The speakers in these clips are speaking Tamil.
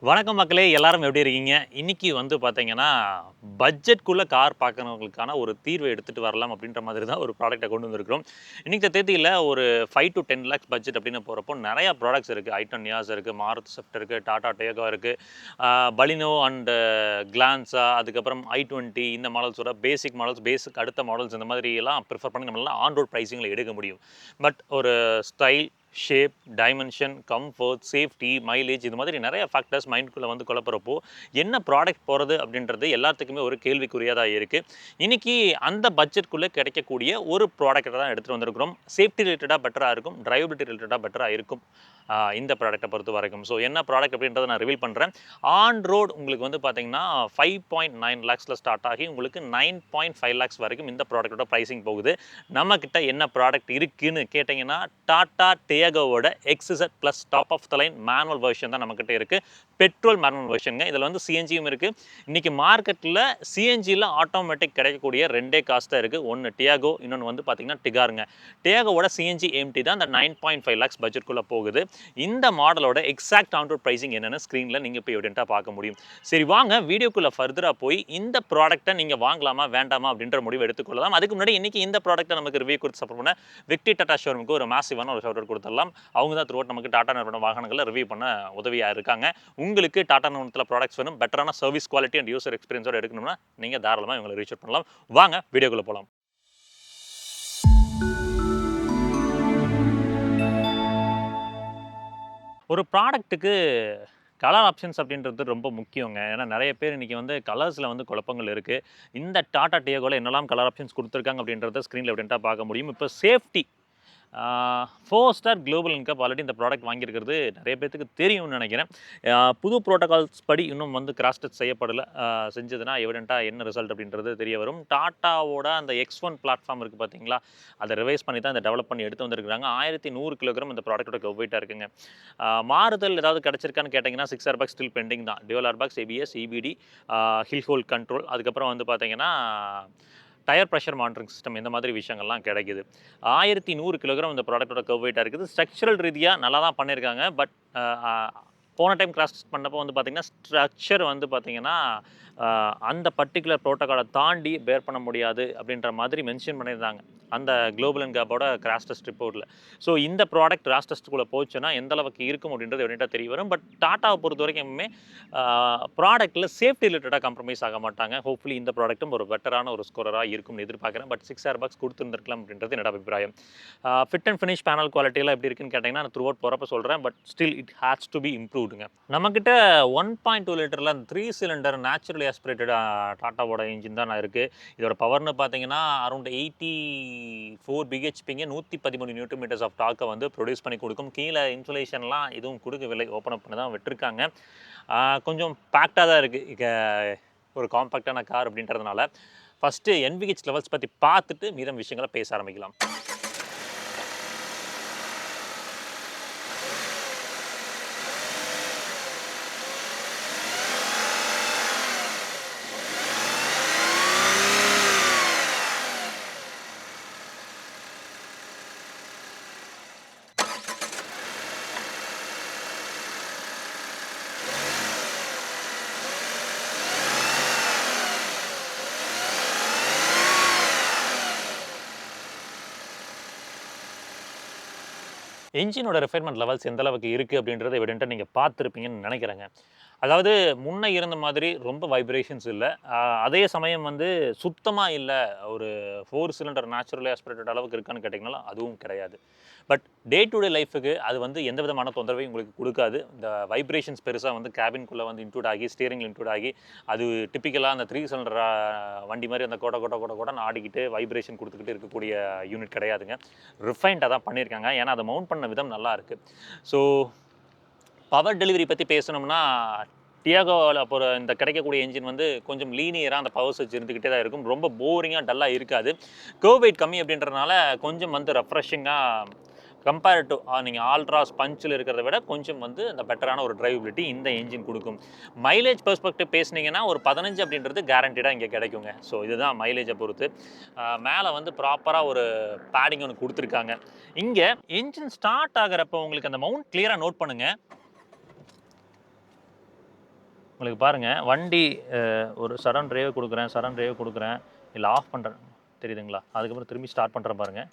வணக்கம் மக்களே, எல்லாரும் எப்படி இருக்கீங்க? இன்னைக்கு வந்து பார்த்தீங்கன்னா, பட்ஜெட்குள்ள கார் பார்க்குறவங்களுக்கான ஒரு தீர்வை எடுத்துட்டு வரலாம் அப்படின்ற மாதிரி தான் ஒரு ப்ராடக்ட்ட கொண்டு வந்திருக்கிறோம். இன்னைக்கு தேதியில ஒரு 5 டூ 10 லேக்ஸ் பட்ஜெட் அப்படின்னு போறப்போ நெறைய ப்ராடக்ட்ஸ் இருக்கு. ஐட்டன் நியாஸ் இருக்கு, மாருதி ஸ்விஃப்ட் இருக்கு, டாடா டியாகோ இருக்கு, பலினோ அண்ட் கிளான்ஸா, அதுக்கப்புறம் i20 இந்த மாடல்ஸோட பேசிக் மாடல்ஸ், பேசிக் அடுத்த மாடல்ஸ் இந்த மாதிரி எல்லாம் ப்ரிஃபர் பண்ணி நம்மளால ஆன் ரோட் பிரைசிங்ல எடுக்க முடியும். பட் ஒரு style, shape, dimension, comfort, safety, mileage இது மாதிரி நிறைய ஃபேக்டர்ஸ் மைண்ட்குள்ளே வந்து குழப்பறப்போ என்ன ப்ராடக்ட் போகிறது அப்படின்றது எல்லாத்துக்குமே ஒரு கேள்விக்குறியதாக இருக்குது. இன்றைக்கி அந்த பட்ஜெட்குள்ளே கிடைக்கக்கூடிய ஒரு ப்ராடக்ட்டை தான் எடுத்துகிட்டு வந்திருக்கிறோம். சேஃப்டி ரிலேட்டடாக பெட்டராக இருக்கும், டிரைவபிலிட்டி ரிலேட்டடாக பெட்டராக இருக்கும் இந்த ப்ராடக்ட்டை பொறுத்த வரைக்கும். ஸோ என்ன ப்ராடக்ட் அப்படின்றத நான் ரிவீல் பண்ணுறேன். ஆன் ரோட் உங்களுக்கு வந்து பார்த்தீங்கன்னா 5.9 லேக்ஸில் ஸ்டார்ட் ஆகி உங்களுக்கு 9.5 லேக்ஸ் வரைக்கும் இந்த ப்ராடக்ட்டோட ப்ரைசிங் போகுது. நம்மக்கிட்ட என்ன ப்ராடக்ட் இருக்குன்னு கேட்டிங்கன்னா டாடா டியாகோவோட XZ plus top of the line manual version தான் நம்மக்கிட்ட இருக்குது. பெட்ரோல் மேனுவல் வெர்ஷனுங்க. இதில் வந்து சிஎன்ஜியும் இருக்குது. இன்றைக்கி மார்க்கெட்டில் சிஎன்ஜியில் ஆட்டோமேட்டிக் கிடைக்கக்கூடிய ரெண்டே காஸ்ட் தான் இருக்குது. ஒன்று டியாகோ, இன்னொன்று வந்து பார்த்தீங்கன்னா டிகாருங்க. டியாகோவோட சிஎன்ஜி எம்டி தான் அந்த 9.5 லேக்ஸ் பட்ஜெட்குள்ளே போகுது. இந்த மாடலோட எக்ஸாக்ட் ஆன் ரோட் ப்ரைசிங் என்னென்னு ஸ்க்ரீனில் நீங்கள் இப்போ எவிடென்ட்டாக பார்க்க முடியும். சரி வாங்க வீடியோக்குள்ளே ஃபர்தராக போய் இந்த ப்ராடக்ட்டை நீங்கள் வாங்கலாமா வேண்டாமா அப்படின்ற முடிவு எடுத்துக்கொள்ளலாம். அதுக்கு முன்னாடி இன்றைக்கி இந்த ப்ராடக்ட்டை நமக்கு ரிவ்யூ கொடுத்து சப்போர்ட் பண்ண விக்டி டாடா ஷோரூமுக்கு ஒரு மாசிவான ஒரு ஷவுட் அவுட் கொடுத்துடலாம். அவங்க தான் த்ரூ நமக்கு டாடா நிறுவன வாகனங்களை ரிவ்யூ பண்ண உதவியாக இருக்காங்க. உங்களுக்கு டாடா நிறுவனத்தில் ப்ராடக்ட்ஸ் வேணும், பெட்டரான சர்வீஸ் குவாலிட்டி அண்ட் யூசர் எக்ஸ்பீரியன்ஸோட எடுக்கணும்னா நீங்கள் தாராளமாக இவங்களை ரீச் அவுட் பண்ணலாம். வாங்க வீடியோக்குள்ளே போகலாம். ஒரு ப்ராடக்ட்டுக்கு கலர் ஆப்ஷன்ஸ் அப்படின்றது ரொம்ப முக்கியங்க. ஏன்னா நிறைய பேர் இன்றைக்கி வந்து கலர்ஸில் வந்து குழப்பங்கள் இருக்குது. இந்த டாடா டியாகோவில் என்னெல்லாம் கலர் ஆப்ஷன்ஸ் கொடுத்துருக்காங்க அப்படின்றத ஸ்க்ரீனில் எவிடென்ட்டாக பார்க்க முடியும். இப்போ சேஃப்டி 4 ஸ்டார் குளோபல் இன்கப் ஆல்ரெடி இந்த ப்ராடக்ட் வாங்கியிருக்கிறது நிறைய பேருக்கு தெரியும்னு நினைக்கிறேன். புது ப்ரோட்டோகால்ஸ் படி இன்னும் வந்து கிராஸ் டெஸ்ட் செய்யப்படலை. செஞ்சதுன்னா எவிடென்ட்டாக என்ன ரிசல்ட் அப்படின்றது தெரிய வரும். டாட்டாவோட அந்த X1 பிளாட்ஃபார்ம் இருக்குது பார்த்தீங்களா, அதை ரிவைஸ் பண்ணி தான் இதை டெவலப் பண்ணி எடுத்து வந்திருக்காங்க. 1100 கிலோகிராம் இந்த ப்ராடக்ட்டோட வெயிட்டாக இருக்குங்க. மாறுதல் ஏதாவது கிடச்சிருக்கான்னு கேட்டிங்கன்னா 6 ஏர்பேக்ஸ் ஸ்டில் பெண்டிங் தான். Dual airbags, ABS, EBD, hill hold control, அதுக்கப்புறம் வந்து பார்த்தீங்கன்னா டயர் ப்ரெஷர் மானிட்டரிங் சிஸ்டம் இந்த மாதிரி விஷயங்கள்லாம் கிடைக்குது. 1100 கிலோகிராம் இந்த ப்ராடக்ட்டோட கர்வ் வெயிட்டாக இருக்குது. ஸ்ட்ரக்சரல் ரீதியாக நல்லா தான் பண்ணியிருக்காங்க. பட் போன டைம் கிராஸ் டெஸ்ட் பண்ணப்போ வந்து பார்த்தீங்கன்னா ஸ்ட்ரக்சர் வந்து பார்த்தீங்கன்னா அந்த பர்டிகுலர் ப்ரோட்டோகாலை தாண்டி பேர் பண்ண முடியாது அப்படின்ற மாதிரி மென்ஷன் பண்ணியிருந்தாங்க அந்த குளோபல் அண்ட் கேப்போட கிராஷ் டெஸ்ட் ரிப்போர்ட்டில். ஸோ இந்த ப்ராடக்ட் கிராஷ் டெஸ்ட்டுக்குள்ளே போச்சுன்னா எந்த அளவுக்கு இருக்கும் அப்படின்றது எவிடென்ட்டாக தெரிய வரும். பட் டாட்டாவை பொறுத்த வரைக்குமே ப்ராடக்ட்டில் சேஃப்டி ரிலேட்டடாக காம்ப்ரமைஸ் ஆக மாட்டாங்க. ஹோப்ஃபுல்லி இந்த ப்ராடக்ட்டும் ஒரு பெட்டரான ஒரு ஸ்கோரராக இருக்கும்னு எதிர்பார்க்குறேன். பட் 6 ஏர்பேக்ஸ் கொடுத்துருந்துருக்கலாம் அப்படின்றது என்னோட அபிப்பிராயம். ஃபிட் அண்ட் ஃபினிஷ் பேனல் குவாலிட்டியெல்லாம் எப்படி இருக்குன்னு கேட்டிங்கன்னா நான் த்ரூ அவுட் போகிறப்ப சொல்கிறேன். But still it has to be இம்ப்ரூவ்டுங்க. நம்மக்கிட்ட 1.2 லிட்டரில் 3 சிலிண்டர் நேச்சுரலி ஆஸ்பிரேட்டட் டாட்டாவோட இன்ஜின் தான் இருக்குது. இதோட பவர்னு பார்த்தீங்கன்னா அரௌண்ட் 84 பிஹெச்பிங்க, 113 நியூட்டன் மீட்டர்ஸ் ஆஃப் டார்க்கை வந்து ப்ரொடியூஸ் பண்ணி கொடுக்கும். கீழே இன்சுலேஷன்லாம் எதுவும் கொடுக்கவில்லை, ஓப்பன் அப் பண்ணி தான் விட்டுருக்காங்க. கொஞ்சம் பேக்டாக தான் இருக்குது ஒரு காம்பேக்டான கார் அப்படின்றதுனால. ஃபஸ்ட்டு NVH லெவல்ஸ் பற்றி பார்த்துட்டு மீதம் விஷயங்களை பேச ஆரம்பிக்கலாம். என்ஜினோட ரிஃபைன்மெண்ட் லெவல்ஸ் எந்த அளவுக்கு இருக்குது அப்படின்றத எவிடென்ட்டாக நீங்கள் பார்த்துருப்பீங்கன்னு நினைக்கிறேங்க. அதாவது முன்ன இருந்த மாதிரி ரொம்ப வைப்ரேஷன்ஸ் இல்லை. அதே சமயம் வந்து சுத்தமாக இல்லை. ஒரு 4 சிலிண்டர் நேச்சுரலி ஆஸ்பிரேட்டட் அளவுக்கு இருக்கான்னு கேட்டிங்கனாலும் அதுவும் கிடையாது. பட் டே டு டே லைஃபுக்கு அது வந்து எந்த விதமான தொந்தரவையும் உங்களுக்கு கொடுக்காது. இந்த வைப்ரேஷன்ஸ் பெருசாக வந்து கேபின்குள்ளே வந்து இன்க்ளூட் ஆகி, ஸ்டியரிங்கில் இன்க்ளூட் ஆகி, அது டிப்பிக்கலாக அந்த 3 சிலிண்டர் வண்டி மாதிரி அந்த கொடன்னு ஆடிக்கிட்டு வைப்ரேஷன் கொடுத்துக்கிட்டு இருக்கக்கூடிய யூனிட் கிடையாதுங்க. ரிஃபைன்டாக தான் பண்ணியிருக்காங்க. ஏன்னா அதை மவுண்ட் பண்ண விதம் நல்லா இருக்குது. ஸோ பவர் டெலிவரி பற்றி பேசணும்னா டியாகோவில் அப்போ இந்த கிடைக்கக்கூடிய என்ஜின் வந்து கொஞ்சம் லீனியராக அந்த பவர் ஸ்விட்ச் இருந்துக்கிட்டே தான் இருக்கும். ரொம்ப போரிங்காக டல்லாக இருக்காது. கர்வ் வெயிட் கம்மி அப்படின்றதுனால கொஞ்சம் வந்து ரெஃப்ரெஷிங்காக கம்பேர்ட் டு நீங்கள் ஆல்ட்ராஸ் பஞ்சில் இருக்கிறத விட கொஞ்சம் வந்து அந்த பெட்டரான ஒரு டிரைவபிலிட்டி இந்த என்ஜின் கொடுக்கும். மைலேஜ் பெர்ஸ்பெக்டிவ் பேசுனீங்கன்னா ஒரு 15 அப்படின்றது கேரண்டீடாக இங்கே கிடைக்குங்க. ஸோ இதுதான் மைலேஜை பொறுத்து. மேலே வந்து ப்ராப்பராக ஒரு பேடிங் ஒன்று கொடுத்துருக்காங்க. இங்கே என்ஜின் ஸ்டார்ட் ஆகிறப்போ உங்களுக்கு அந்த மவுண்ட் கிளியராக நோட் பண்ணுங்கள். உங்களுக்கு பாருங்கள் வண்டி ஒரு சடன் டிரைவ் கொடுக்குறேன் இல்லை ஆஃப் பண்ணுறேன் தெரியுதுங்களா, அதுக்கப்புறம் திரும்பி ஸ்டார்ட் பண்ணுறேன் பாருங்கள்.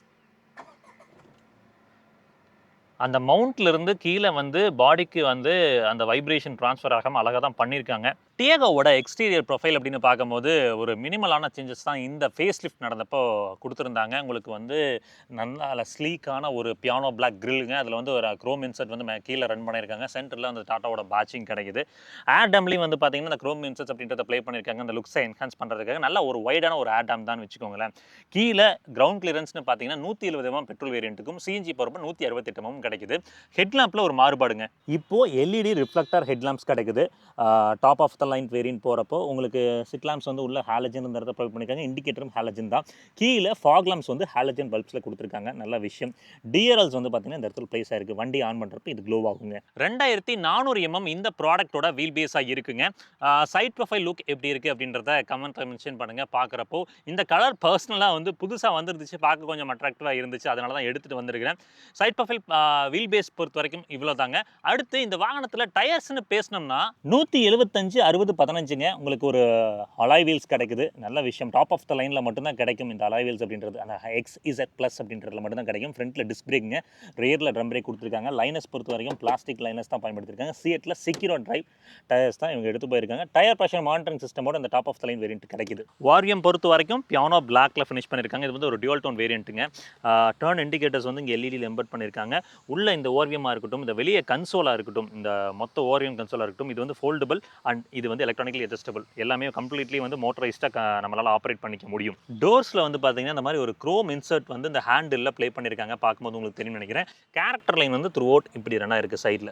அந்த மவுண்ட்லேருந்து கீழே வந்து பாடிக்கு வந்து அந்த வைப்ரேஷன் ட்ரான்ஸ்ஃபர் ஆகாமல் அழகாக தான் பண்ணியிருக்காங்க. டியாகோவோட எக்ஸ்டீரியர் ப்ரொஃபைல் அப்படின்னு பார்க்கும்போது ஒரு மினிமலான சேஞ்சஸ் தான் இந்த ஃபேஸ் லிஃப்ட் நடந்தப்போ கொடுத்துருந்தாங்க. உங்களுக்கு வந்து நல்ல ஸ்லீக்கான ஒரு பியானோ பிளாக் கிரில்லுங்க, அதில் வந்து ஒரு க்ரோம் இன்செர்ட் வந்து கீழே ரன் பண்ணியிருக்காங்க. சென்டரில் அந்த டாட்டாவோட பேட்சிங் கிடைக்குது. ஏர் டேம்லேயும் வந்து பார்த்தீங்கன்னா இந்த க்ரோம் இன்செர்ட்ஸ் அப்படின்றத ப்ளே பண்ணியிருக்காங்க. அந்த லுக்ஸை என்ஹான்ஸ் பண்ணுறதுக்காக நல்ல ஒரு வைடான ஒரு ஏர் டேம் தான் வச்சுக்கோங்களேன். கீழே கிரவுண்ட் கிளியரன்ஸ்னு பார்த்தீங்கன்னா 170 mm பெட்ரோல் வேரியண்ட்டுக்கும் சிஎன்ஜி போகிறப்ப 168 mm கிடைக்குது. ஹெட்லாம்ப்ல ஒரு மாறுபாடுங்க, இப்போ எல்இடி ரிஃப்ளெக்டர் ஹெட்லாம்ப்ஸ் கிடைக்குது. Top of the line variant போகிறப்போ உங்களுக்கு சிட் லாம்ப்ஸ் வந்து உள்ள ஹாலஜன் இந்த இடத்துல ப்ரொவைட் பண்ணியிருக்காங்க. இண்டிகேட்டரும் ஹாலஜன் தான். கீழே ஃபாக் லாம்ப்ஸ் வந்து ஹாலஜன் பல்ப்ஸில் கொடுத்துருக்காங்க. நல்ல விஷயம். டிஆர்எல்ஸ் வந்து பார்த்தீங்கன்னா இந்த இடத்துல பிளேஸ் ஆயிருக்கு. வண்டி ஆன் பண்ணுறப்ப இது க்ளோ ஆகுங்க. 2400 mm இந்த ப்ராடக்ட்டோட வீல் பேஸாக இருக்குங்க. சைட் ப்ரொஃபைல் லுக் எப்படி இருக்குது அப்படின்றத கமெண்ட்ல மென்ஷன் பண்ணுங்கள். பார்க்குறப்போ இந்த கலர் பர்சனலாக வந்து புதுசாக வந்துருந்துச்சு, பார்க்க கொஞ்சம் அட்ராக்டிவாக இருந்துச்சு, அதனால தான் எடுத்துகிட்டு வந்திருக்கிறேன். சைட் ப்ரொஃபைல் வீல் பேஸ் பொறுத்த வரைக்கும் இவ்வளோ தாங்க. அடுத்து இந்த வாகனத்தில் டயர்ஸ்னு பேசினோம்னா 175 60 15ங்க. உங்களுக்கு ஒரு அலாய் வீல்ஸ் கிடைக்குது. நல்ல விஷயம். டாப் ஆஃப் த லைனில் மட்டும்தான் கிடைக்கும் இந்த அலாய் வீல்ஸ் அப்படின்றது. அந்த XZ Plus அப்படின்றதுல மட்டும்தான் கிடைக்கும். ஃப்ரண்ட்டில் டிஸ்க் பிரேக்குங்க, ரியரில் ட்ரம் பிரேக் கொடுத்துருக்காங்க. லைனஸ் பொறுத்த வரைக்கும் பிளாஸ்டிக் லைனஸ் தான் பயன்படுத்திருக்காங்க. சிஎட்டில் செக்யூரோ டிரைவ் டயர்ஸ் தான் இவங்க எடுத்து போயிருக்காங்க. டயர் ப்ரெஷர் மானிட்டரிங் சிஸ்டமோட இந்த top of the line variant கிடைக்குது. வாரியம் பொறுத்த வரைக்கும் பியானோ பிளாக்ல ஃபினிஷ் பண்ணியிருக்காங்க. இது வந்து ஒரு டியூல் டோன் வேரியன்ட்டுங்க. டர்ன் இண்டிகேட்டர்ஸ் வந்து இங்கே எல்இடியில் எம்பெட் பண்ணியிருக்காங்க. உள்ள இந்த ஓவியமாக இருக்கட்டும், இந்த வெளியே கன்சோலாக இருக்கட்டும், இந்த மொத்த ஓவியம் கன்சோலாக இருக்கட்டும், இது வந்து ஃபோல்டபுள் அண்ட் இது வந்து எலக்ட்ரானிக்கலி அட்ஜஸ்டபிள். எல்லாமே கம்ப்ளீட்லி வந்து மோட்டரைஸ்டாக நம்மளால் ஆப்ரேட் பண்ணிக்க முடியும். டோர்ஸில் வந்து பார்த்தீங்கன்னா இந்த மாதிரி ஒரு க்ரோம் இன்சர்ட் வந்து இந்த ஹேண்டில் ப்ளே பண்ணியிருக்காங்க. பார்க்கும்போது உங்களுக்கு தெரியும் நினைக்கிறேன். கேரக்டர் லைன் வந்து த்ரூ அவுட் இப்படி ரன்னாக இருக்குது. சைடில்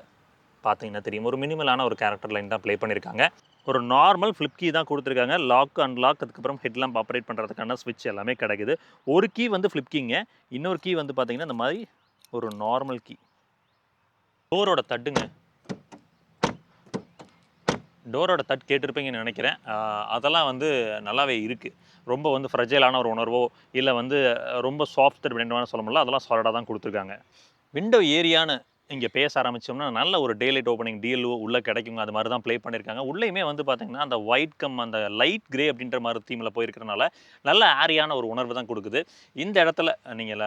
பார்த்தீங்கன்னா தெரியும். ஒரு மினிமலான ஒரு கேரக்டர் லைன் தான் ப்ளே பண்ணியிருக்காங்க. ஒரு நார்மல் ஃப்ளிப் கீ தான் கொடுத்துருக்காங்க. லாக் அன்லாக், அதுக்கப்புறம் ஹெட்லாம்ப் ஆப்ரேட் பண்ணுறதுக்கான ஸ்விட்ச் எல்லாமே கிடைக்குது. ஒரு கீ வந்து ஃப்ளிப் கீங்க, இன்னொரு கீ வந்து பார்த்தீங்கன்னா இந்த மாதிரி ஒரு நார்மல் கீ. டோரோட தட்டுங்க, டோரோட தட் கேட்டிருப்பீங்கன்னு நினைக்கிறேன். அதெல்லாம் வந்து நல்லாவே இருக்குது. ரொம்ப வந்து ஃப்ரெஜைலான ஒரு உணர்வோ இல்லை வந்து ரொம்ப சாஃப்ட் அப்படின்ற சொல்ல முடியல, அதெல்லாம் சாலிடாக தான் கொடுத்துருக்காங்க. விண்டோ ஏரியான்னு இங்கே பேச ஆரம்பித்தோம்னா நல்ல ஒரு டே லைட் ஓப்பனிங் டிஎல்ஓ உள்ளே கிடைக்குங்க. அது மாதிரி தான் ப்ளே பண்ணியிருக்காங்க. உள்ளேயுமே வந்து பார்த்தீங்கன்னா அந்த ஒயிட் கம் அந்த லைட் கிரே அப்படின்ற மாதிரி தீமில் போயிருக்கிறனால நல்ல ஏரியான ஒரு உணர்வு தான் கொடுக்குது. இந்த இடத்துல நீங்கள்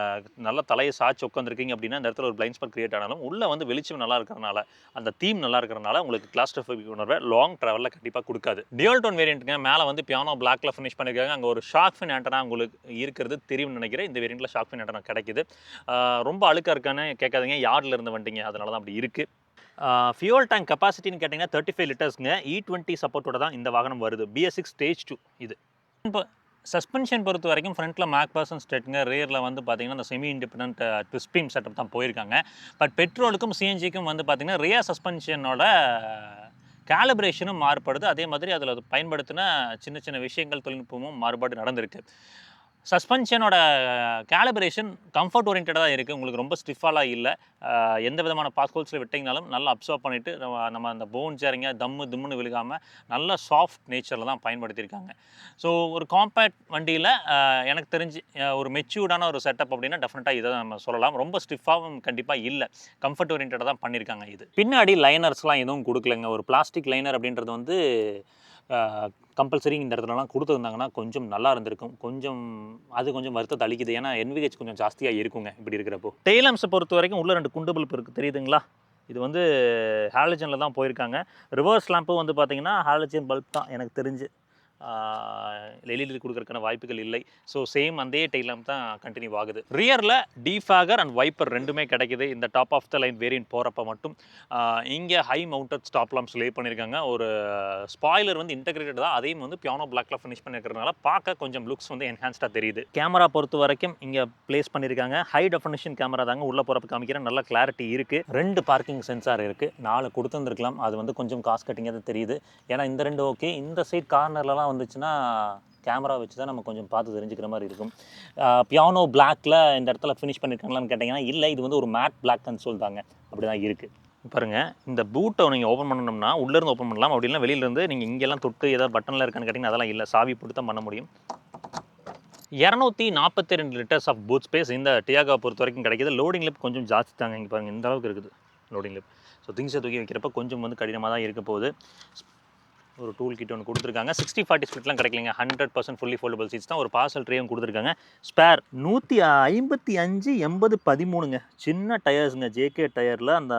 நல்ல தலையை சாய்ச்சி உட்காந்துருக்கீங்க அப்படின்னா இந்த இடத்துல ஒரு பிளைண்ட் ஸ்பாட் கிரியேட் ஆனாலும் உள்ளே வந்து வெளிச்சம் நல்லா இருக்கிறனால அந்த தீம் நல்லா இருக்கிறனால உங்களுக்கு கிளாஸ்ட்ரோஃபோபிக் உணர்வை லாங் ட்ராவலில் கண்டிப்பாக கொடுக்காது. டியூல் டோன் வேரியண்ட்டுங்க. மேலே வந்து பியானோ பிளாக்ல ஃபினிஷ் பண்ணியிருக்காங்க. அங்கே ஒரு ஷார்க் ஃபின் ஆண்டனா உங்களுக்கு இருக்கிறது தெரியும்னு நினைக்கிறேன். இந்த வேரியண்ட்டில் ஷார்க் ஃபின் ஆண்டனா கிடைக்குது. ரொம்ப அழுக்காக இருக்கான்னு கேட்காதீங்க, யார்டில் இருந்து வண்டிங்க, அதனால தான் அப்படி இருக்குது. ஃபியூல் டேங்க் கெப்பாசிட்டின்னு கேட்டிங்கன்னா 35 லிட்டர்ஸ்ங்க. E20 சப்போர்ட்டோட தான் இந்த வாகனம் வருது. BS6 ஸ்டேஜ் 2 இது. இப்போ சஸ்பென்ஷன் பொறுத்த வரைக்கும் ஃப்ரண்ட்டில் மேக்பாசன் ஸ்டெட்டுங்க, ரியரில் வந்து பார்த்தீங்கன்னா இந்த semi independent twist beam setup தான் போயிருக்காங்க. பட் பெட்ரோலுக்கும் சிஎன்ஜிக்கும் வந்து பார்த்தீங்கன்னா ரியர் சஸ்பென்ஷனோட கேலிப்ரேஷனும் மாறுபடுது. அதே மாதிரி அதில் பயன்படுத்தின சின்ன சின்ன விஷயங்கள் தொழில்நுட்பமும் மாறுபாடு நடந்திருக்கு. சஸ்பென்ஷனோட கேலிப்ரேஷன் கம்ஃபர்ட் ஓரியன்டாக தான் இருக்குது. உங்களுக்கு ரொம்ப ஸ்டிஃபாலாம் இல்லை. எந்த விதமான பாஸ்கோல்ஸில் விட்டிங்கனாலும் நல்லா அப்சர்வ் பண்ணிவிட்டு நம்ம அந்த போன் சேரிங்க தும்முன்னு விழுகாமல் நல்ல சாஃப்ட் நேச்சரில் தான் பயன்படுத்தியிருக்காங்க. ஸோ ஒரு காம்பேக்ட் வண்டியில் எனக்கு தெரிஞ்சு ஒரு மெச்சூர்டான ஒரு செட்டப் அப்படின்னா டெஃபினட்டாக இதை நம்ம சொல்லலாம். ரொம்ப ஸ்டிஃபாகவும் கண்டிப்பாக இல்லை, கம்ஃபர்ட் ஓரியன்டாக தான் பண்ணியிருக்காங்க. இது பின்னாடி லைனர்ஸ்லாம் எதுவும் கொடுக்கலங்க. ஒரு பிளாஸ்டிக் லைனர் அப்படின்றது வந்து கம்பல்சரி இந்த இடத்துலலாம் கொடுத்துருந்தாங்கன்னா கொஞ்சம் நல்லா இருந்திருக்கும். கொஞ்சம் வருத்தத்தை அளிக்குது. ஏன்னா NVH கொஞ்சம் ஜாஸ்தியாக இருக்குங்க இப்படி இருக்கிறப்போ. டெய்லம்ஸை பொறுத்த வரைக்கும் உள்ள 2 குண்டு பல்ப் இருக்குது, தெரியுதுங்களா? இது வந்து ஹாலஜனில் தான் போயிருக்காங்க. ரிவர்ஸ் லேம்பும் வந்து பார்த்தீங்கன்னா ஹாலஜன் பல்ப் தான் எனக்கு தெரிஞ்சு. எல்இடி கொடுக்கறதுக்கான வாய்ப்புகள் இல்லை. ஸோ சேம் அதே டெய்ல் லேம்ப் தான் கண்டினியூ ஆகுது. ரியரில் டீஃபாகர் அண்ட் வைப்பர் ரெண்டுமே கிடைக்குது இந்த top of the line variant போகிறப்ப மட்டும். இங்கே ஹை மவுண்டட் ஸ்டாப் லாம்ப்ஸ் லே பண்ணியிருக்காங்க. ஒரு ஸ்பாய்லர் வந்து இன்டெகிரேட்டட் தான், அதையும் வந்து பியானோ பிளாக்ல ஃபினிஷ் பண்ணியிருக்கிறதுனால பார்க்க கொஞ்சம் லுக்ஸ் வந்து என்ஹான்ஸ்டாக தெரியுது. கேமரா பொறுத்த வரைக்கும் இங்கே பிளேஸ் பண்ணியிருக்காங்க. ஹை டெஃபினிஷன் கேமரா தாங்க உள்ளே போகிறப்ப காமிக்கிறேன். நல்ல கிளாரிட்டி இருக்குது. 2 பார்க்கிங் சென்சார் இருக்குது. 4 கொடுத்துருந்துருக்கலாம். அது வந்து கொஞ்சம் காஸ்ட் கட்டிங்காக தெரியுது. ஏன்னா இந்த 2 ஓகே. இந்த சைட் கார்னர்லலாம் வந்துச்சுன்னா கேமரா வச்சு தான் நம்ம கொஞ்சம் பார்த்து தெரிஞ்சுக்கிற மாதிரி இருக்கும். பியானோ பிளாக்ல இந்த இடத்துல ஃபினிஷ் பண்ணியிருக்காங்களான்னு கேட்டிங்கன்னா இல்லை, இது வந்து ஒரு மேட் பிளாக் கன்சோல் தாங்க. அப்படி தான் இருக்குது. பாருங்கள், இந்த பூட்டை நீங்கள் ஓப்பன் பண்ணணும்னா உள்ளேருந்து ஓப்பன் பண்ணலாம். அப்படி இல்லை வெளியிலேருந்து நீங்கள் இங்கெல்லாம் தொட்டு ஏதாவது பட்டனில் இருக்கான்னு கேட்டிங்கன்னா அதெல்லாம் இல்லை, சாவி போட்டு தான் பண்ண முடியும். 242 லிட்டர்ஸ் ஆஃப் பூட் ஸ்பேஸ் இந்த டியாகோ பொறுத்த வரைக்கும் கிடைக்கிது. லோடிங் லிப் கொஞ்சம் ஜாஸ்தி தாங்க. இங்கே பாருங்கள், இந்த அளவுக்கு இருக்குது லோடிங் லிப். ஸோ திங்ஸை தூக்கி வைக்கிறப்ப கொஞ்சம் வந்து கடினமாக தான் இருக்க போகுது. ஒரு டூல் கிட் ஒன்று கொடுத்துருக்காங்க. 60/40 ஸ்பிளிட்லாம் கிடைக்கலைங்க. 100% ஃபுல்லி ஃபோல்டபுள் சீட்ஸ் தான். ஒரு பார்சல் ட்ரேயும் கொடுத்துருக்காங்க. ஸ்பேர் 155/13ங்க. சின்ன டயர்ஸுங்க. ஜேகே டயரில் அந்த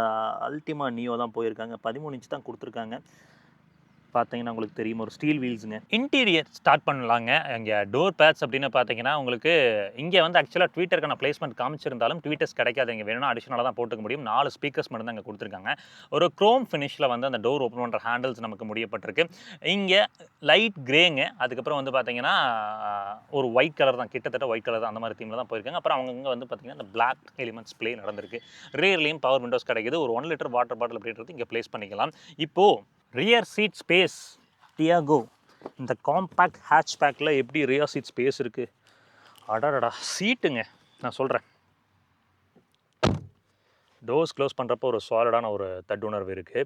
அல்டிமா நியோ தான் போயிருக்காங்க. 13 இன்ச் தான் கொடுத்துருக்காங்க. பார்த்தீங்கன்னா உங்களுக்கு தெரியும், ஒரு ஸ்டீல் வீல்ஸுங்க. இன்டீரியர் ஸ்டார்ட் பண்ணலாங்க. இங்கே டோர் பேட்ஸ் அப்படின்னு பார்த்தீங்கன்னா உங்களுக்கு இங்கே வந்து ஆக்சுவலாக ட்வீட்டருக்கான பிளேஸ்மெண்ட் காமிச்சிருந்தாலும் ட்வீட்டர்ஸ் கிடைக்காது. இங்கே வேணும்னா அடிஷனலாக தான் போட்டுக்க முடியும். 4 ஸ்பீக்கர்ஸ் மட்டும் தான் இங்கே கொடுத்துருக்காங்க. ஒரு க்ரோம் ஃபினிஷில் வந்து அந்த டோர் ஓப்பன் பண்ணுற ஹேண்டில்ஸ் நமக்கு முடியப்பட்டிருக்கு. இங்கே லைட் கிரேங்க. அதுக்கப்புறம் வந்து பார்த்தீங்கன்னா ஒரு ஒயிட் கலர் தான், கிட்டத்தட்ட ஒயிட் கலர் தான், அந்த மாதிரி தீமில் தான் போயிருக்காங்க. அப்புறம் அவங்க வந்து பார்த்தீங்கன்னா இந்த பிளாக் எலிமெண்ட்ஸ் ப்ளே நடந்திருக்கு. ரியர்லையும் பவர் விண்டோஸ் கிடைக்குது. ஒரு 1 லிட்டர் வாட்டர் பாட்டில் அப்படின்றது இங்கே ப்ளேஸ் பண்ணிக்கலாம். இப்போது ரியர் சீட் ஸ்பேஸ் டியாகோ இந்த காம்பேக்ட் ஹேட்ச்பேக்கில் எப்படி ரியர் சீட் ஸ்பேஸ் இருக்குது. அடடா சீட்டுங்க, நான் சொல்கிறேன். டோர்ஸ் க்ளோஸ் பண்ணுறப்போ ஒரு சாலிடான ஒரு தட்டுணர்வு இருக்குது.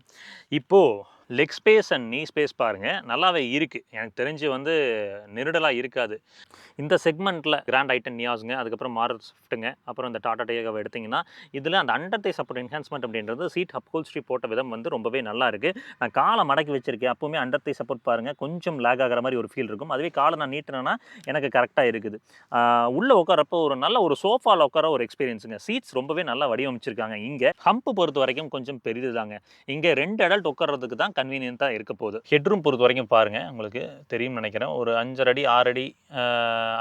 இப்போது லெக் ஸ்பேஸ் அண்ட் நீ ஸ்பேஸ் பாருங்கள், நல்லாவே இருக்குது. எனக்கு தெரிஞ்சு வந்து நெருடலாக இருக்காது. இந்த செக்மெண்ட்டில் கிராண்ட் ஐட்டன் நியாஸுங்க, அதுக்கப்புறம் மாரல் ஸ்விஃப்ட்டுங்க, அப்புறம் இந்த டாடா டியாகோவை எடுத்திங்கன்னா இதில் அந்த அண்டர் தை சப்போர்ட் என்ஹான்ஸ்மெண்ட் அப்படின்றது சீட் அப்ஹோல்ஸ்ட்ரி போட்ட விதம் வந்து ரொம்பவே நல்லா இருக்குது. நான் காலை மடக்கி வச்சிருக்கேன், அப்போவுமே அண்டர் தை சப்போர்ட் பாருங்கள் கொஞ்சம் லேக் ஆகிற மாதிரி ஒரு ஃபீல் இருக்கும். அதுவே காலை நான் நீட்டினேன்னா எனக்கு கரெக்டாக இருக்குது. உள்ளே உட்காரப்போ ஒரு நல்ல ஒரு சோஃபாவில் உட்கார ஒரு எக்ஸ்பீரியன்ஸுங்க. சீட்ஸ் ரொம்பவே நல்லா வடிவமைச்சிருக்காங்க. இங்கே ஹம்பு பொறுத்த வரைக்கும் கொஞ்சம் பெரிது தாங்க. இங்கே 2 அடல்ட் உட்கார்றதுக்கு தான் கன்வீனியன்ட்டாக இருக்க போகுது. ஹெட்ரூம் பொறுத்த வரைக்கும் பாருங்கள், உங்களுக்கு தெரியும் நினைக்கிறேன். ஒரு 5.5 அடி 6 அடி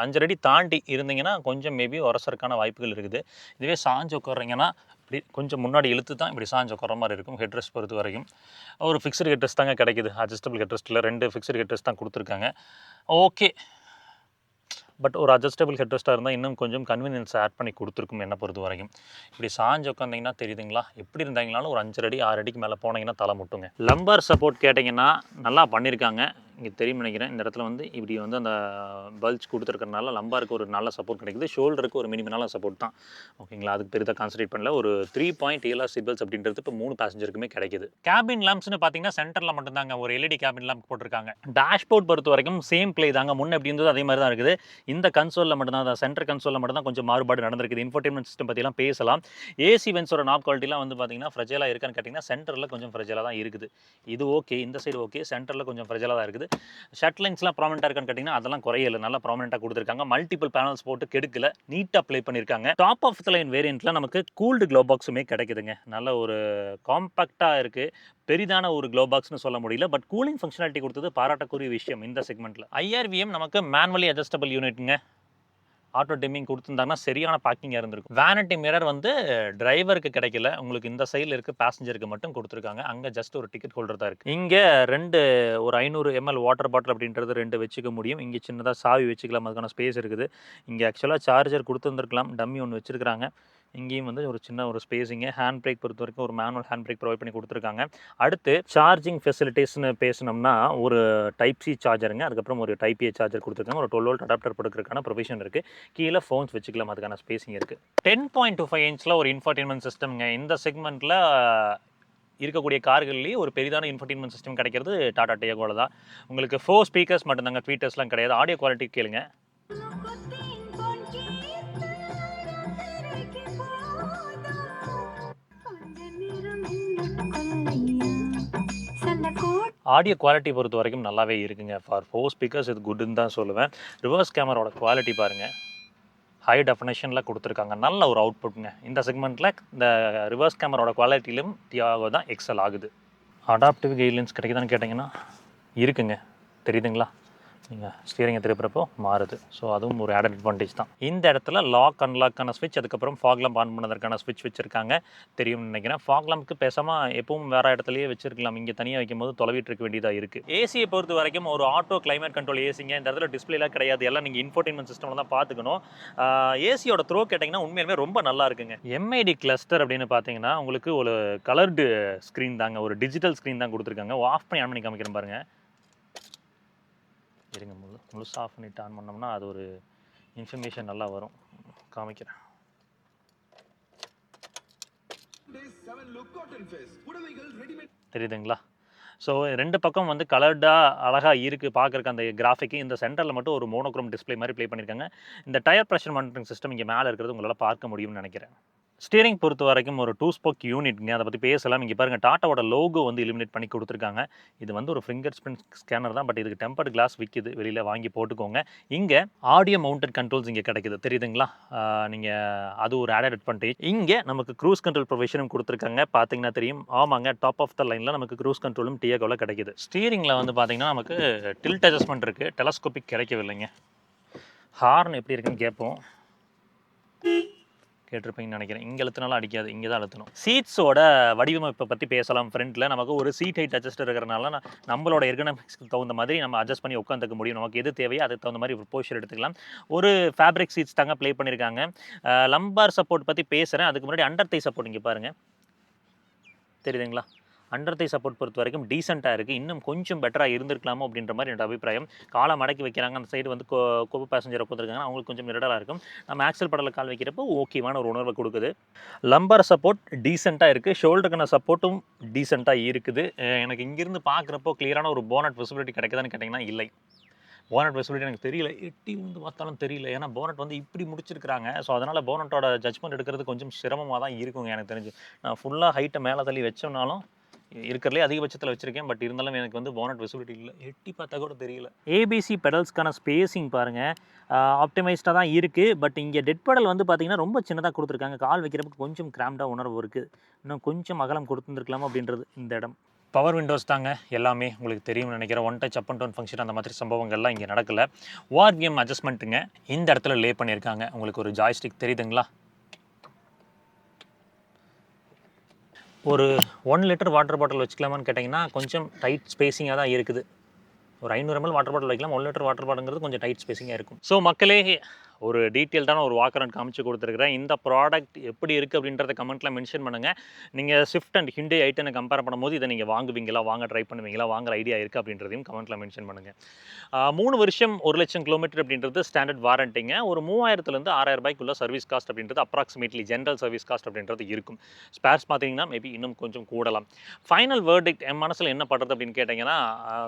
5 அடி தாண்டி இருந்தீங்கன்னா கொஞ்சம் மேபி உரசறக்கான வாய்ப்புகள் இருக்குது. இதுவே சாஞ்சு உட்கார்றீங்கன்னா இப்படி கொஞ்சம் முன்னாடி இழுத்து தான் இப்படி சாஞ்சு உட்கார மாதிரி இருக்கும். ஹெட்ரெஸ்ட் பொறுத்த வரைக்கும் ஒரு ஃபிக்ஸ்டு ஹெட்ரெஸ்ட் தாங்க கிடைக்குது. அட்ஜஸ்டபிள் ஹெட்ரெஸ்ட்டில் 2 ஃபிக்ஸ்டு ஹெட்ரெஸ்ட் தான் கொடுத்துருக்காங்க. ஓகே, பட் ஒரு அட்ஜஸ்டபிள் ஹெட்ரெஸ்ட்டாக இருந்தால் இன்னும் கொஞ்சம் கன்வீனியன்ஸ் ஆட் பண்ணி கொடுத்துருக்கும் என்னை பொறுத்த வரைக்கும். இப்படி சாஞ்சு உட்காந்திங்கன்னா தெரியுதுங்களா, எப்படி இருந்தாங்கனாலும் ஒரு 5 அடி 6 அடிக்கு மேலே போனீங்கன்னா தலை முட்டுங்க. லம்பர் சப்போர்ட் கேட்டிங்கன்னா நல்லா பண்ணியிருக்காங்க. இங்கே தெரியும் நினைக்கிறேன். இந்த இடத்துல வந்து இப்படி வந்து அந்த பல்ஜ் கொடுத்துருக்கறனால லம்பாருக்கு ஒரு நல்ல சப்போர்ட் கிடைக்குது. ஷோல்டருக்கு ஒரு மினிமலான சப்போர்ட் தான். ஓகேங்களா, அதுக்கு பெரிதாக கான்சன்ட்ரேட் பண்ணல. ஒரு 3 ALR சீட் பெல்ட்ஸ் அப்படின்றது இப்போ 3 பேசஞ்சருக்குமே கிடைக்குது. கேபின் லேம்ப்ஸ்னு பார்த்தீங்கன்னா சென்டரில் மட்டும்தாங்க ஒரு எல்இடி கேபின் லேம்ப் போட்டிருக்காங்க. டேஷ்போர்ட் பொறுத்த வரைக்கும் சேம் ப்ளே தாங்க. முன்ன எப்படி இருந்தது அதே மாதிரி தான் இருக்குது. இந்த கன்சோலில் மட்டும்தான், அந்த சென்டர் கன்சோலில் மட்டும்தான் கொஞ்சம் மாறுபாடு நடந்திருக்குது. இன்ஃபோடெயின்மெண்ட் சிஸ்டம் பற்றிலாம் பேசலாம். ஏசி வென்ஸோட நாப் குவாலிட்டிலாம் வந்து பார்த்தீங்கன்னா ஃப்ரெஜைலாக இருக்கான்னு கேட்டிங்கன்னா சென்டரில் கொஞ்சம் ஃப்ரெஜைலாக தான் இருக்குது. இது ஓகே, இந்த சைடு ஓகே, சென்டரில் கொஞ்சம் ஃப்ரெஜைலாக தான் இருக்குது. ஷட் லைன்ஸ்லாம் ப்ராமினெண்ட்டாக இருக்கான்னு கேட்டிங்கன்னா அதெல்லாம் குறையல, நல்லா ப்ராமினெண்ட்டாக கொடுத்துருக்காங்க. மல்டிபிள் பேனல்ஸ் போட்டு கெடுக்கல, நீட்டாக ப்ளே பண்ணியிருக்காங்க. டாப் ஆஃப் த லைன் வேரியண்ட்டில் நமக்கு கூல்டு க்ளோ பாக்ஸுமே கிடைக்குதுங்க. நல்ல ஒரு காம்பேக்டாக இருக்குது. பெரிதான ஒரு க்ளோ பாக்ஸ்னு சொல்ல முடியல, பட் கூலிங் ஃபங்க்ஷனாலிட்டி கொடுத்தது பாராட்டக்கூடிய விஷயம் இந்த செக்மெண்ட்டில். IRVM நமக்கு மேனுவலி அட்ஜஸ்டபிள் யூனிட்டுங்க. ஆட்டோ டிம்மிங் கொடுத்துருந்தாங்கன்னா சரியான பேக்கிங்காக இருந்திருக்கும். வேனிட்டி மிரர் வந்து டிரைவருக்கு கிடைக்கல, உங்களுக்கு இந்த சைடில் இருக்குது, பேசஞ்சருக்கு மட்டும் கொடுத்துருக்காங்க. அங்கே ஜஸ்ட் ஒரு டிக்கெட் ஹோல்டர் தான் இருக்குது. இங்கே 2 ஒரு 500 ml வாட்டர் பாட்டில் அப்படின்றது 2 வச்சுக்க முடியும். இங்கே சின்னதாக சாவி வச்சுக்கலாம், அதுக்கான ஸ்பேஸ் இருக்குது. இங்கே ஆக்சுவலாக சார்ஜர் கொடுத்துருந்துருக்கலாம், டம்மி ஒன்று வச்சுருக்காங்க. இங்கேயும் வந்து ஒரு சின்ன ஒரு ஸ்பேஸிங்க. ஹேண்ட் பிரேக் பொறுத்த வரைக்கும் ஒரு மேனுவல் ஹேண்ட் பிரேக் ப்ரொவைட் பண்ணி கொடுத்துருக்காங்க. அடுத்து சார்ஜிங் ஃபெசிலிட்டிஸ்னு பேசினோம்னா ஒரு டைப் சி சார்ஜருங்க, அதுக்கப்புறம் ஒரு டைப் ஏ சார்ஜர் கொடுத்துருக்காங்க. ஒரு 12 வோல்ட் அடாப்டர் கொடுக்கறதுக்கான ப்ரொவிஷன் இருக்குது. கீழே ஃபோன்ஸ் வச்சுக்கலாம், அதுக்கான ஸ்பேஸிங் இருக்குது. 10.25 இன்ச்சில் ஒரு இன்ஃபர்டெயின்மெண்ட் சிஸ்டம்ங்க. இந்த செக்மெண்ட்டில் இருக்கக்கூடிய கார்கள்லேயே ஒரு பெரிதான இன்ஃபர்டெயின்மெண்ட் சிஸ்டம் கிடைக்கிறது டாடா டியாகோவில் தான். உங்களுக்கு 4 ஸ்பீக்கர்ஸ் மட்டும்தாங்க, ட்வீட்டர்ஸ்லாம் கிடையாது. ஆடியோ குவாலிட்டி கேளுங்க. ஆடியோ குவாலிட்டி பொறுத்த வரைக்கும் நல்லாவே இருக்குங்க. ஃபார் 4 ஸ்பீக்கர்ஸ் இது குட்னு தான் சொல்லுவேன். ரிவர்ஸ் கேமராவோட குவாலிட்டி பாருங்கள், ஹை டெஃபினேஷனில் கொடுத்துருக்காங்க. நல்ல ஒரு அவுட்புட்ங்க. இந்த செக்மெண்ட்டில் இந்த ரிவர்ஸ் கேமராவோட குவாலிட்டியிலும் டியாகோ தான் எக்ஸல் ஆகுது. அடாப்டிவ் கைட்லைன்ஸ் கிடைக்குதான்னு கேட்டிங்கன்னா இருக்குங்க, தெரியுதுங்களா, நீங்கள் ஸ்டீரிங்கை திருப்புறப்போ மாறுது. ஸோ அதுவும் ஒரு ஆடட் அட்வான்டேஜ் தான். இந்த இடத்துல லாக் அன்லாக்கான ஸ்விட்ச், அதுக்கப்புறம் ஃபாக் லாம்ப் ஆன் பண்ணதற்கான ஸ்விட்ச் வச்சுருக்காங்க, தெரியும்னு நினைக்கிறேன். ஃபாக் லாம்ப்க்கு பேசாமல் எப்பவும் வேறு இடத்துலையே வச்சிருக்கலாம், இங்கே தனியாக வைக்கும் போது தொலைவிட்டு இருக்க வேண்டியதாக இருக்குது. ஏசியை பொறுத்த வரைக்கும் ஒரு ஆட்டோ கிளைமேட் கண்ட்ரோல் ஏசிங்க. இந்த இடத்துல டிஸ்பிளேலாம் கிடையாது, எல்லாம் நீங்கள் இன்ஃபோடெயின்மெண்ட் சிஸ்டமில் தான் பார்த்துக்கணும். ஏசியோட த்ரோ கேட்டிங்கன்னா உண்மையிலுமே ரொம்ப நல்லா இருக்குங்க. MID கிளஸ்டர் அப்படின்னு பார்த்தீங்கன்னா உங்களுக்கு ஒரு கலர்டு ஸ்க்ரீன் தாங்க, ஒரு டிஜிட்டல் ஸ்க்ரீன் தான் கொடுத்துருக்காங்க. ஆஃப் பண்ணி ஆன் பண்ணி காமிக்கிறேன் பாருங்கள். இருங்க, முழுசாக ஆஃப் பண்ணிட்டு ஆன் பண்ணோம்னா அது ஒரு இன்ஃபர்மேஷன் நல்லா வரும், காமிக்கிறேன். தெரியுதுங்களா? ஸோ 2 பக்கம் வந்து கலர்டாக அழகாக இருக்குது பார்க்குறக்கு அந்த கிராஃபிக்கு. இந்த சென்டரில் மட்டும் ஒரு மோனோக்ரோம் டிஸ்பிளே மாதிரி ப்ளே பண்ணியிருக்காங்க. இந்த டயர் ப்ரெஷர் மானிட்டரிங் சிஸ்டம் இங்கே மேலே இருக்கிறது உங்களால் பார்க்க முடியும்னு நினைக்கிறேன். ஸ்டீரிங் பொறுத்த வரைக்கும் ஒரு 2 ஸ்போக் யூனிட்ங்க. அத பத்தி பேசலாம். இங்க பாருங்க டாட்டாவோட லோகோ வந்து இலுமினேட் பண்ணி குடுத்துருக்காங்க. இது வந்து ஒரு ஃபிங்கர் பிரிண்ட் ஸ்கேனர் தான். பட் இதுக்கு டெம்பர்ட் கிளாஸ் விக்குது. வெளியில வாங்கி போட்டுக்கோங்க. இங்க ஆடியோ மவுண்டட் கண்ட்ரோல்ஸ் இங்க கிடைக்குது. தெரியுதுங்களா? நீங்க அது ஒரு ஆடட் அட்வான்டேஜ். இங்க நமக்கு க்ரூஸ் கண்ட்ரோல் ப்ரொவிஷனும் குடுத்துருக்காங்க. பார்த்தீங்கன்னா தெரியும். ஆமாங்க, டாப் ஆஃப் த லைன்ல நமக்கு க்ரூஸ் கண்ட்ரோலும் டியாகோல கிடைக்குது. ஸ்டீரிங்ல வந்து பார்த்தீங்கன்னா, நமக்கு டில்ட் அட்ஜஸ்ட்மென்ட் இருக்கு. டெலஸ்கோபிக் கிடைக்கவில்லைங்க. ஹார்ன் எப்படி இருக்குன்னு கேட்போம். கேட்டிருப்பீங்கன்னு நினைக்கிறேன். இங்கே அழுத்தினாலும் அடிக்காது, இங்கே தான் அழுத்தணும். சீட்ஸோட வடிவமைப்பை பற்றி பேசலாம். ஃப்ரண்ட்டில் நமக்கு ஒரு சீட் ஹைட் அட்ஜஸ்டர் இருக்கிறனால நம்மளோட எர்கனாமிக்ஸ்க்கு தகுந்த மாதிரி நம்ம அட்ஜஸ்ட் பண்ணி உட்காந்துக்க முடியும். நமக்கு எது தேவையோ அதுக்கு தகுந்த மாதிரி ஒரு போஸ்டர் எடுத்துக்கலாம். ஒரு ஃபேப்ரிக் சீட்ஸ் தாங்க ப்ளே பண்ணியிருக்காங்க. லம்பார் சப்போர்ட் பற்றி பேசுகிறேன். அதுக்கு முன்னாடி அண்டர் தை சப்போர்ட் இங்கே பாருங்கள், தெரியுதுங்களா? அண்டர் தை சப்போர்ட் பொறுத்த வரைக்கும் டீசெண்டாக இருக்குது. இன்னும் கொஞ்சம் பெட்டராக இருந்திருக்கலாமோ அப்படின்ற மாதிரி என்னோட அபிப்பிராயம். காலை மடக்கி வைக்கிறாங்க, அந்த சைடு வந்து கோ பேசஞ்சர் உட்காந்துருக்காங்க, அவங்களுக்கு கொஞ்சம் நிரடலாக இருக்கும். நம்ம ஆக்சல் படலில் கால் வைக்கிறப்போ ஓகேவான ஒரு உணர்வை கொடுக்குது. லம்பர் சப்போர்ட் டீசெண்டாக இருக்குது. ஷோல்டருக்கான சப்போர்ட்டும் டீசெண்டாக இருக்குது. எனக்கு இங்கிருந்து பார்க்குறப்போ கிளியரான ஒரு போனட் விசிபிலிட்டி கிடைக்குதான்னு கேட்டிங்கன்னா இல்லை. போனட் விசிபிலிட்டி எனக்கு தெரியல, எட்டி வந்து பார்த்தாலும் தெரியல. ஏன்னா போனட் வந்து இப்படி முடிச்சிருக்காங்க. ஸோ அதனால் போனட்டோட ஜட்ஜ்மெண்ட் எடுக்கிறது கொஞ்சம் சிரமமாக தான் இருக்குங்க எனக்கு தெரிஞ்சு. நான் ஃபுல்லாக ஹைட்டை மேலே தள்ளி வச்சோம்னாலும் இருக்கிறதுலே அதிகபட்சத்தில் வச்சிருக்கேன். பட் இருந்தாலும் எனக்கு வந்து போனட் விசிபிலிட்டி இல்லை, எட்டி பார்த்தா கூட தெரியல. ஏபிசி பெடல்ஸ்க்கான ஸ்பேசிங் பாருங்கள், ஆப்டிமைஸ்டாக தான் இருக்குது. பட் இங்கே டெட் பெடல் வந்து பார்த்தீங்கன்னா ரொம்ப சின்னதாக கொடுத்துருக்காங்க. கால் வைக்கிறப்ப கொஞ்சம் கிராம்டாக உணர்வு இருக்குது. இன்னும் கொஞ்சம் அகலம் கொடுத்துருக்கலாமா அப்படின்றது இந்த இடம். பவர் விண்டோஸ் தாங்க எல்லாமே உங்களுக்கு தெரியும்னு நினைக்கிறேன். One touch up and down function அந்த மாதிரி சம்பவங்கள்லாம் இங்கே நடக்கல. ஓஆர்விஎம் அட்ஜஸ்ட்மெண்ட்டுங்க இந்த இடத்துல லே பண்ணியிருக்காங்க. உங்களுக்கு ஒரு ஜாய்ஸ்டிக் தெரியுதுங்களா? ஒரு 1 லிட்டர் வாட்டர் பாட்டில் வச்சுக்கலாமான்னு கேட்டிங்கன்னா கொஞ்சம் டைட் ஸ்பேஸிங்காக தான் இருக்குது. ஒரு 500 ml வாட்டர் பாட்டில் வைக்கலாம். 1 லிட்டர் வாட்டர் பாட்டில்ங்கிறது கொஞ்சம் டைட் ஸ்பேஸிங்காக இருக்கும். ஸோ மக்களே, ஒரு டீட்டெயில்டான ஒரு வாக்கர் அண்ட் காமிச்சு கொடுத்துருக்குறேன். இந்த ப்ராடக்ட் எப்படி இருக்குது அப்படின்றத கமெண்ட்டில் மென்ஷன் பண்ணுங்கள். நீங்கள் ஸ்விஃப்ட் அண்ட் ஹிண்டே ஐட்டனை கம்பேர் பண்ணும்போது இதை நீங்கள் வாங்குவீங்களா, வாங்க ட்ரை பண்ணுவீங்களா, வாங்குற ஐடியா இருக்குது அப்படின்றதையும் கமெண்ட்டில் மென்ஷன் பண்ணுங்கள். 3 வருஷம் 1,00,000 கிலோமீட்டர் அப்படின்றது ஸ்டாண்டர்ட் வாரண்டிங்க. ஒரு 3000லேருந்து 6,000 ரூபாய்க்குள்ள சர்வீஸ் காஸ்ட் அப்படின்றது அப்ராக்சிமேட்லி ஜென்ரல் சர்வீஸ் காஸ்ட் அப்படின்றது இருக்கும். ஸ்பேர்ஸ் பார்த்தீங்கன்னா மேபி இன்னும் கொஞ்சம் கூடலாம். ஃபைனல் வேர்டிக்ட் என் மனசில் என்ன பண்ணுறது அப்படின்னு கேட்டிங்கன்னா,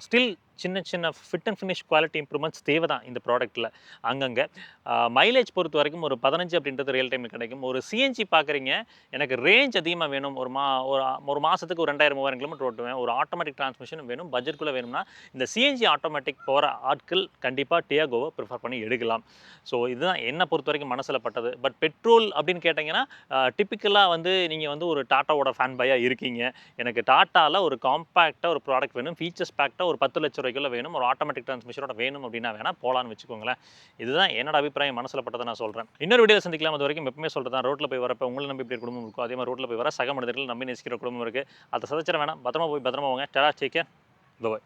ஸ்டில் சின்ன சின்ன fit and finish quality improvements தேவை தான் இந்த ப்ராடக்ட்டில் அங்கங்கே. மைலேஜ் பொறுத்த வரைக்கும் ஒரு 15 அப்படின்றது ரியல் டைமில் கிடைக்கும். ஒரு சிஎன்ஜி பார்க்குறீங்க, எனக்கு ரேஞ்ச் அதிகமாக வேணும், ஒரு மாதத்துக்கு ஒரு 2000-3000 கிலோமீட்டர் ஓட்டுவேன், ஒரு ஆட்டோமேட்டிக் டிரான்ஸ்மிஷன் வேணும், பட்ஜெட்குள்ளே வேணும்னா இந்த சிஎன்ஜி ஆட்டோமேட்டிக் போகிற ஆட்கள் கண்டிப்பாக டியாகோவை ப்ரிஃபர் பண்ணி எடுக்கலாம். ஸோ இதுதான் என்னை பொறுத்த வரைக்கும் மனசில் பட்டது. பட் பெட்ரோல் அப்படின்னு கேட்டிங்கன்னா, டிப்பிக்கலாக வந்து நீங்கள் வந்து ஒரு டாட்டாவோட ஃபேன் பாயாக இருக்கீங்க. எனக்கு டாட்டாவில் ஒரு காம்பேக்டாக ஒரு ப்ராடக்ட் வேணும், ஃபீச்சர்ஸ் பேக்டாக ஒரு 10 லட்ச ரூபாய்க்குள்ள வேணும், ஒரு ஆட்டோமேட்டிக் டிரான்ஸ்மிஷனோட வேணும் அப்படின்னா வேணால் போகலான்னு வச்சுக்கோங்களேன். இதுதான் என்னோட அபிப்பிராயம், மனசில் பட்டதை நான் சொல்கிறேன். இன்னொரு வீடியோ சந்திக்கலாம். அது வரைக்கும் எப்பவுமே சொல்கிறது தான், ரோட்டில் போய் வரப்போ உங்களை நம்பி இப்படி குடும்பம் இருக்கும், அதே மாதிரி ரோட்டில் போய் வர சக மனிதர்கள் நம்பி நேசிக்கிற குடும்பம் இருக்குது. அதை சதைச்சிட வேணாம். பத்திரமா போய் பத்திரமா வாங்க. டேரா, டேக் கேர், பை.